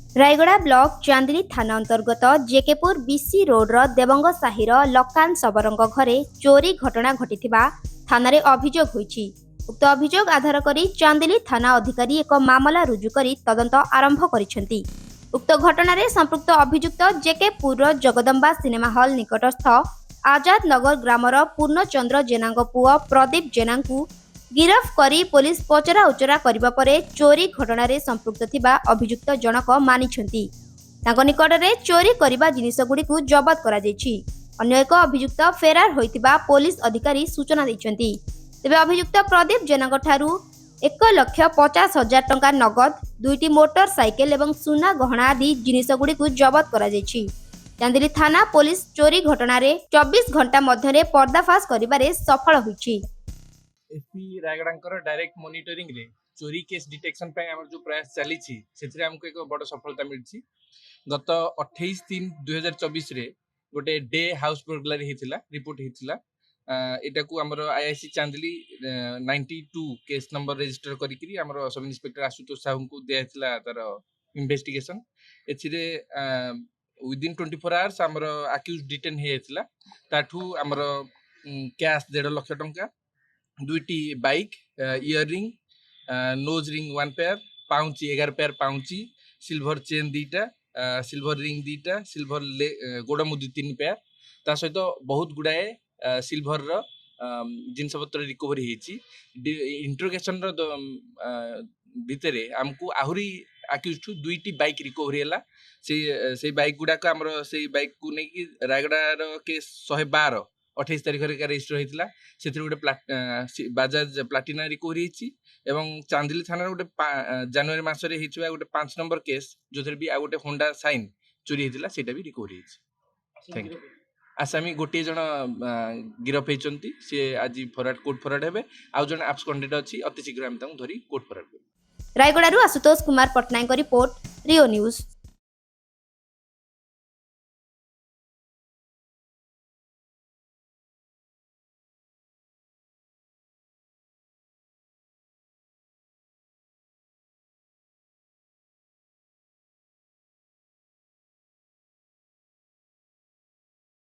Rayagada block Chandni थाना अंतर्गत जेकेपुर बीसी रोड देवंग साहिर लकान सबरंग घरे चोरी घटना घटिथिबा थाना रे अभियोग होईछि। उक्त अभियोग आधार करी चांदनी थाना अधिकारी एक मामला रुजु करी तदंत आरंभ करिसेंती। उक्त घटना रे संपृक्त अभियुक्त जेकेपुर Jagdamba cinema hall निकटस्थ Azad Nagar grammar पूर्णचंद्र जेनांग पुओ प्रदीप जेनांकु गिरफ करी पुलिस पचरा उचरा करिबा परे चोरी घटना रे संपृक्त थिबा अभियुक्त जनक मानिछंती। तांको निकटरे चोरी करिबा जिनिस गुडीकु जबत करा जायछि। अन्य एक अभियुक्त फेरार होइतिबा पुलिस अधिकारी सूचना दैछंती। तेबे अभियुक्त प्रदीप जेनांग ठारू 1,50,000 टंका नगद, 2टी मोटरसाइकेल एवं सुना गहना आदि जिनिस गुडीकु जबत करा जायछि। चांदिली थाना पुलिस चोरी घटना रे 24 घंटा मध्यरे पर्दाफाश करिबारे सफल होइछि। एसपी रायगड़ा डायरेक्ट मॉनिटरिंग रे चोरी केस डिटेक्शन पे हमर जो प्रयास चली से हमको एक बड़ सफलता मिली। गत 28/3/2024 रे गोटे डे हाउस बर्गलारी हेतिला रिपोर्ट हेतिला। एटा को हमर आईआईसी चांदली 92 केस नंबर रजिस्टर करिकरी हमर सब इंस्पेक्टर आशुतोष साहू को दियाथिला तार इन्वेस्टिगेशन। एथिरे विदिन 24 आवर्स हमर अक्यूज डिटेन हेतिला। ताठू हमर कैश 1.5 लाख टंका, 2टी bike, earring, nose ring 1 pair, पाउची 11 पेयर पाउची, सिल्वर चेन 2टा, सिल्वर रिंग 2टा, सिल्वर गोड़ मुदी 3 पेयर, ता सहित बहुत गुड़ाए सिल्वर जिनस पत्र रिकवरी हेची। इंट्रोगेशन भितरे हमको आहुरी अक्यूज 2टी बाइक रिकवरी हैला। से बाइक गुडा को हमर से बाइक को नै कि रायगड़ा केस 112 28 तारिख रे रजिस्टर होइतिला। सेतिर गोटे बाजाज प्लाटिना रिकवरी हेची एवं चांदिली थाना गोटे जनवरी मास रे हेचिबा गोटे 5 नंबर केस जोथरे भी आ गोटे होंडा साइन चोरी हेतिला सेटा भी रिकवरी हेची। Thank you. आसामी गोटे जण गिरफ हेचंती, से आज फरवर्ड कोर्ट फरवर्ड हेबे। आ जण एब्सकॉन्डेड अछि, अति शीघ्र हम तांग धरी कोर्ट फरवर्ड। रायगड़ारू आशुतोष कुमार पटनायक रिपोर्ट, रियो न्यूज।